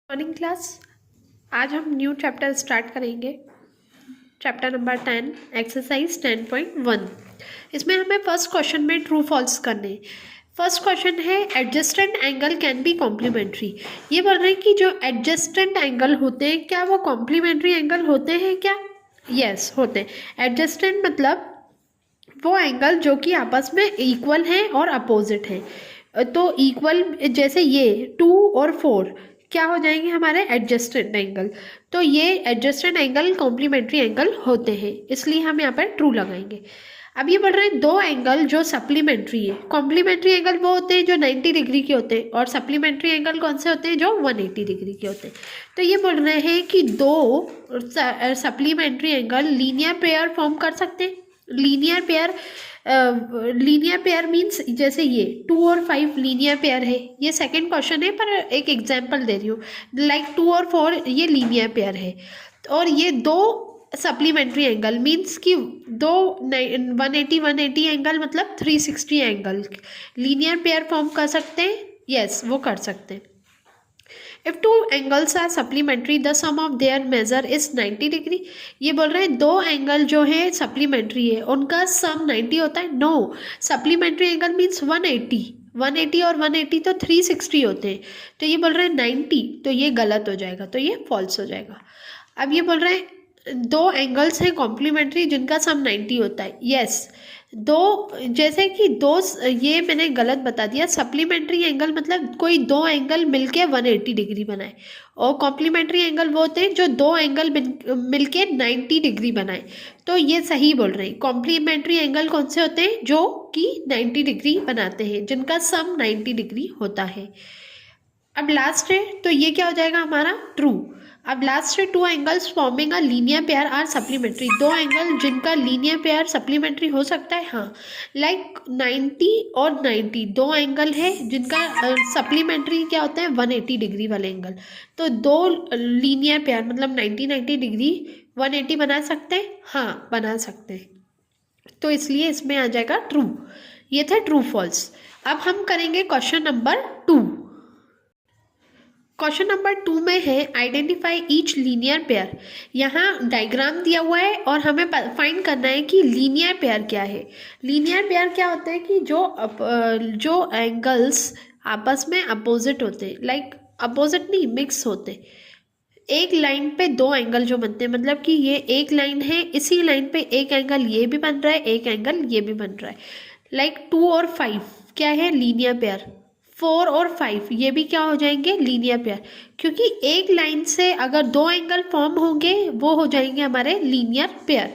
Morning class. आज हम new chapter start करेंगे। Chapter number 10 exercise 10.1। इसमें हमें फर्स्ट क्वेश्चन में ट्रू फॉल्स करने। फर्स्ट क्वेश्चन है adjacent angle can be complementary. ये बोल रहे हैं कि जो एडजस्टेंट एंगल होते हैं क्या वो कॉम्प्लीमेंट्री एंगल होते हैं क्या? यस, होते हैं। एडजस्टेंट मतलब वो एंगल जो कि आपस में इक्वल हैं और अपोजिट हैं। तो इक्वल जैसे ये 2 और 4 क्या हो जाएंगे हमारे एडजस्टेंट एंगल। तो ये एडजस्टेंट एंगल कॉम्प्लीमेंट्री एंगल होते हैं, इसलिए हम यहाँ पर ट्रू लगाएंगे। अब ये बढ़ रहे हैं दो एंगल जो सप्लीमेंट्री है। कॉम्प्लीमेंट्री एंगल वो होते हैं जो 90 डिग्री के होते हैं और सप्लीमेंट्री एंगल कौन से होते हैं जो 180 डिग्री के होते हैं। तो ये बोल रहे हैं कि दो supplementary angle linear pair form कर सकते हैं। लीनियर पेयर मीन्स जैसे ये 2 और 5 लीनियर पेयर है। ये सेकंड क्वेश्चन है पर एक एग्जांपल दे रही हूँ। लाइक 2 और 4 ये लीनियर पेयर है और ये दो सप्लीमेंट्री एंगल मीन्स कि दो 180 एंगल मतलब 360 एंगल लीनियर पेयर फॉर्म कर सकते हैं। यस, वो कर सकते हैं। If two angles are supplementary the sum of their measure is 90 degree. ये बोल रहे हैं दो एंगल जो है सप्लीमेंट्री है उनका सम 90 होता है। नो, सप्लीमेंट्री एंगल मीन्स 180 और 180 तो 360 होते हैं। तो ये बोल रहे हैं 90, तो ये गलत हो जाएगा, तो ये फॉल्स हो जाएगा। अब ये बोल रहे हैं दो एंगल्स हैं कॉम्प्लीमेंट्री जिनका सम 90 होता है। यस, दो जैसे कि दो, ये मैंने गलत बता दिया। सप्लीमेंट्री एंगल मतलब कोई दो एंगल मिलके 180 डिग्री बनाए और कॉम्प्लीमेंट्री एंगल वो होते हैं जो दो एंगल मिलके 90 डिग्री बनाए। तो ये सही बोल रहे हैं। कॉम्प्लीमेंट्री एंगल कौन से होते हैं जो कि 90 डिग्री बनाते हैं, जिनका सम 90 डिग्री होता है। अब लास्ट है तो ये क्या हो जाएगा हमारा ट्रू। अब लास्ट है two angles forming a linear pair are supplementary. दो एंगल जिनका लीनियर पेयर सप्लीमेंट्री हो सकता है। हाँ, लाइक 90 और 90 दो एंगल है जिनका सप्लीमेंट्री क्या होता है 180 डिग्री वाले एंगल। तो दो लीनियर पेयर मतलब 90 डिग्री 180 बना सकते हैं। हाँ, बना सकते हैं। तो इसलिए इसमें आ जाएगा ट्रू। ये थे ट्रू फॉल्स। अब हम करेंगे क्वेश्चन नंबर 2। क्वेश्चन नंबर 2 में है आइडेंटिफाई ईच लीनियर पेयर। यहाँ डायग्राम दिया हुआ है और हमें फाइंड करना है कि लीनियर पेयर क्या है। लीनियर पेयर क्या होता है कि जो एंगल्स आपस में अपोजिट होते हैं, लाइक अपोजिट नहीं मिक्स होते हैं। एक लाइन पे दो एंगल जो बनते हैं, मतलब कि ये एक लाइन है, इसी लाइन पे एक एंगल ये भी बन रहा है, एक एंगल ये भी बन रहा है। लाइक 2 और 5 क्या है लीनियर पेयर। 4 और 5 ये भी क्या हो जाएंगे लीनियर पेयर, क्योंकि एक लाइन से अगर दो एंगल फॉर्म होंगे वो हो जाएंगे हमारे linear pair.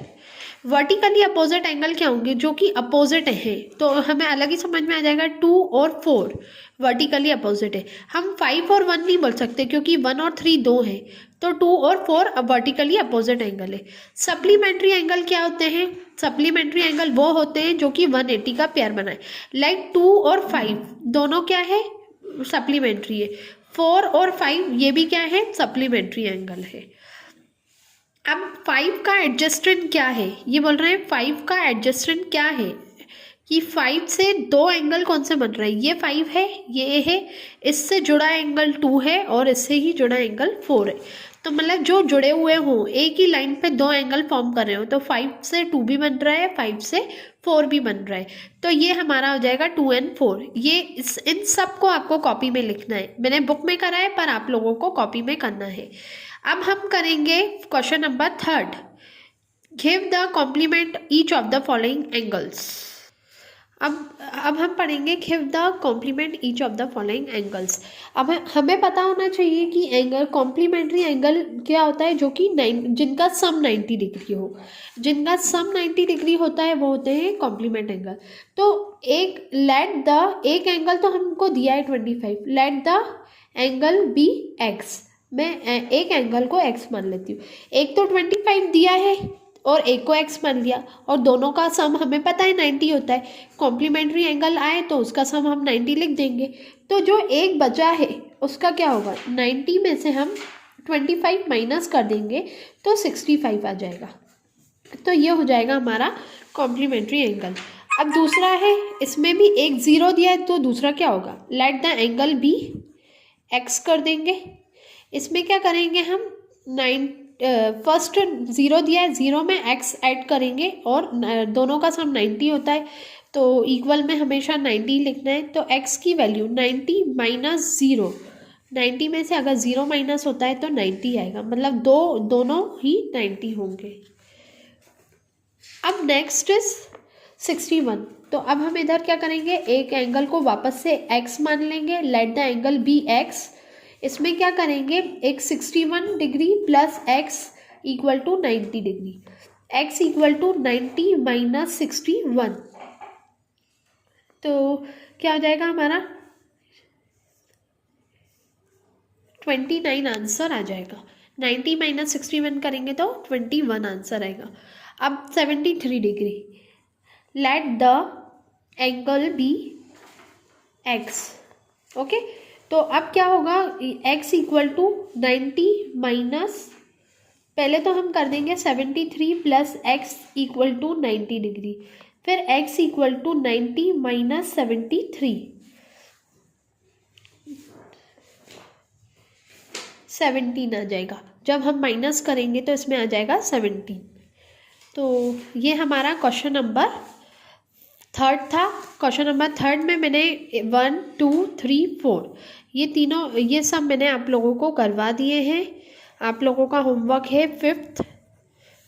Vertically opposite angle क्या होंगे जो कि अपोजिट है, तो हमें अलग ही समझ में आ जाएगा। 2 और 4 वर्टिकली अपोजिट है। हम 5 और 1 नहीं बोल सकते क्योंकि 1 और 3 दो है, तो 2 और 4 वर्टिकली अपोजिट एंगल है। सप्लीमेंट्री एंगल क्या होते हैं? सप्लीमेंट्री एंगल वो होते हैं जो कि 180 का पेयर बनाए। लाइक 2 और 5 दोनों क्या है सप्लीमेंट्री है। 4 और 5 ये भी क्या है सप्लीमेंट्री एंगल है। अब 5 का एडजस्टेंट क्या है? ये बोल रहे हैं 5 का एडजस्टेंट क्या है कि 5 से दो एंगल कौन से बन रहे हैं। ये 5 है, ये है, इससे जुड़ा एंगल 2 है और इससे ही जुड़ा एंगल 4 है। तो मतलब जो जुड़े हुए हों, एक ही लाइन पे दो एंगल फॉर्म कर रहे हो, तो 5 से 2 भी बन रहा है, 5 से 4 भी बन रहा है। तो ये हमारा हो जाएगा 2 and 4। ये इन सब को आपको कॉपी में लिखना है। मैंने बुक में करा है पर आप लोगों को कॉपी में करना है। अब हम करेंगे question number 3। Give the complement each of the following angles. अब हम पढ़ेंगे give the complement each of the following angles. अब हमें पता होना चाहिए कि एंगल कॉम्प्लीमेंट्री एंगल क्या होता है जो कि जिनका सम 90 डिग्री हो। जिनका सम 90 डिग्री होता है वो होते हैं कॉम्प्लीमेंट एंगल। तो एक एंगल तो हमको दिया है 25। Let the angle be x. मैं एक एंगल को x मान लेती हूँ। एक तो 25 दिया है और एक को x मान लिया और दोनों का सम हमें पता है 90 होता है। कॉम्प्लीमेंट्री एंगल आए तो उसका सम हम 90 लिख देंगे। तो जो एक बचा है उसका क्या होगा, 90 में से हम 25 माइनस कर देंगे तो 65 आ जाएगा। तो ये हो जाएगा हमारा कॉम्प्लीमेंट्री एंगल। अब दूसरा है, इसमें भी एक 0 दिया है तो दूसरा क्या होगा, let the angle be x कर देंगे। इसमें क्या करेंगे हम, फर्स्ट 0 दिया है, 0 में x ऐड करेंगे और दोनों का सम 90 होता है, तो इक्वल में हमेशा 90 लिखना है। तो x की वैल्यू 90 माइनस 0, 90 में से अगर 0 माइनस होता है तो 90 आएगा, मतलब दोनों ही 90 होंगे। अब नेक्स्ट इज 61। तो अब हम इधर क्या करेंगे, एक एंगल को वापस से x मान लेंगे, let the angle be x। इसमें क्या करेंगे, एक 61 degree plus x equal to 90 degree, x equal to 90 minus 61, तो क्या हो जाएगा हमारा 29 आंसर आ जाएगा। 90 माइनस 61 करेंगे तो 21 आंसर आएगा। अब 73 degree, let the angle be x। Okay, तो अब क्या होगा, x इक्वल टू 90 माइनस, पहले तो हम कर देंगे 73 plus x equal to 90 degree, फिर x इक्वल टू 90 माइनस 73, 17 आ जाएगा। जब हम माइनस करेंगे तो इसमें आ जाएगा 17। तो ये हमारा क्वेश्चन नंबर 3 था। क्वेश्चन नंबर 3 में मैंने 1 2 3 4 ये तीनों, ये सब मैंने आप लोगों को करवा दिए हैं। आप लोगों का होमवर्क है 5th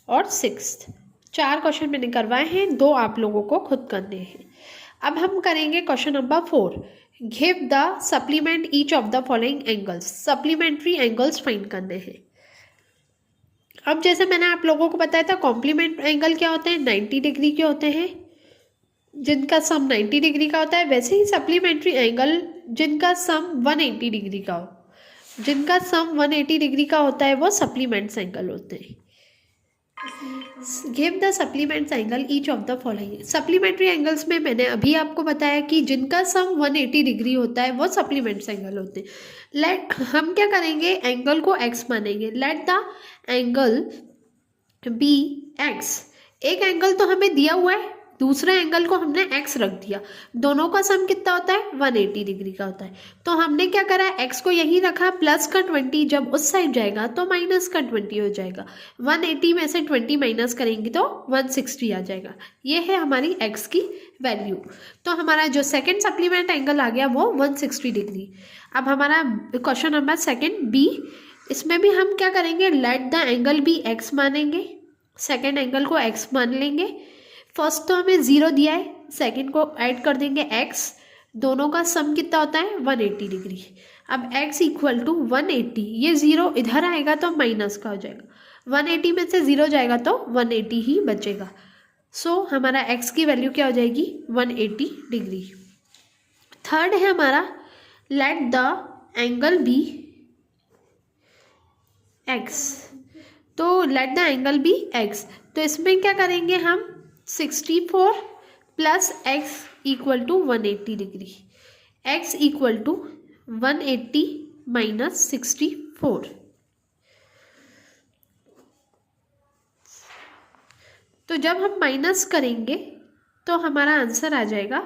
और 6th, 4 क्वेश्चन मैंने करवाए हैं, 2 आप लोगों को खुद करने हैं। अब हम करेंगे question number 4, give the supplement each of the following angles. Supplementary angles find करने हैं। अब जैसे मैंने आप लोगों को बताया था, कॉम्प्लीमेंट एंगल क्या होते हैं, 90 डिग्री के होते हैं, जिनका सम 90 डिग्री का होता है। वैसे ही सप्लीमेंट्री एंगल जिनका सम 180 डिग्री का हो, जिनका सम 180 डिग्री का होता है वो सप्लीमेंट्स एंगल होते हैं। Give the supplements angle each of the following. Supplementary angles में मैंने अभी आपको बताया कि जिनका सम 180 डिग्री होता है वो सप्लीमेंट्स एंगल होते हैं। लेट, हम क्या करेंगे, एंगल को x मानेंगे, let the angle be x। एक एंगल तो हमें दिया हुआ है, दूसरे एंगल को हमने x रख दिया, दोनों का सम कितना होता है, 180 डिग्री का होता है। तो हमने क्या करा, x को यहीं रखा, प्लस का 20 जब उस साइड जाएगा तो माइनस का 20 हो जाएगा, 180 में से 20 माइनस करेंगे तो 160 आ जाएगा। ये है हमारी x की वैल्यू। तो हमारा जो सेकेंड सप्लीमेंट एंगल आ गया वो 160 डिग्री। अब हमारा क्वेश्चन नंबर 2 बी, इसमें भी हम क्या करेंगे, let the angle be x मानेंगे, सेकेंड एंगल को x मान लेंगे। फर्स्ट तो हमें 0 दिया है, सेकंड को ऐड कर देंगे x, दोनों का सम कितना होता है 180 डिग्री। अब x इक्वल टू 180, ये 0 इधर आएगा तो माइनस का हो जाएगा, 180 में से 0 जाएगा तो 180 ही बचेगा। सो हमारा x की वैल्यू क्या हो जाएगी, 180 डिग्री। थर्ड है हमारा, let the angle be x। तो let the angle be x, तो इसमें क्या करेंगे हम, 64 plus x equal to 180 degree, x equal to 180 minus 64। तो जब हम माइनस करेंगे तो हमारा आंसर आ जाएगा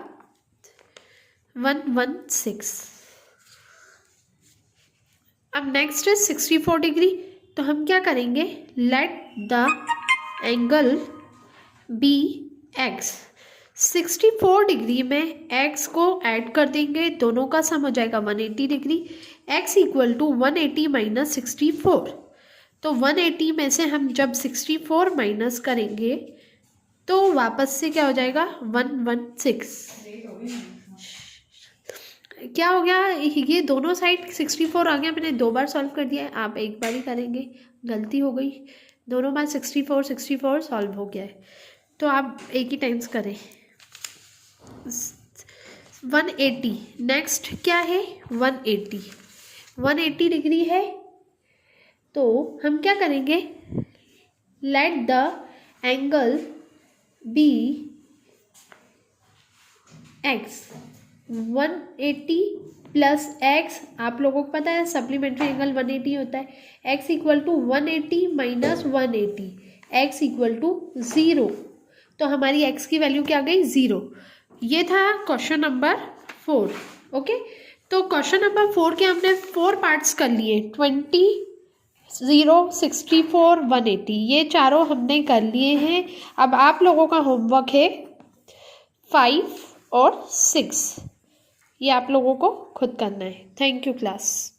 116। अब नेक्स्ट है 64 डिग्री। तो हम क्या करेंगे, let the angle be x। 64 degree में x को ऐड कर देंगे, दोनों का सम हो जाएगा 180 degree, x equal to 180 minus 64। तो 180 में से हम जब 64 माइनस करेंगे तो वापस से क्या हो जाएगा, 116। क्या हो गया, ये दोनों साइड 64 आ गया, मैंने 2 बार सॉल्व कर दिया है, आप एक बार ही करेंगे, गलती हो गई, दोनों बार 64 सॉल्व हो गया है, तो आप एक ही टाइम्स करें। 180, नेक्स्ट क्या है, 180 डिग्री है। तो हम क्या करेंगे, let the angle be x। 180 plus x, आप लोगों को पता है सप्लीमेंट्री एंगल 180 होता है, x equal to 180 minus 180, x equal to 0। तो हमारी x की वैल्यू क्या आ गई, 0। ये था क्वेश्चन नंबर 4। ओके, तो क्वेश्चन नंबर 4 के हमने 4 पार्ट्स कर लिए, 20, 0, 64, 180, ये चारों हमने कर लिए हैं। अब आप लोगों का होमवर्क है 5 और 6, ये आप लोगों को खुद करना है। Thank you class.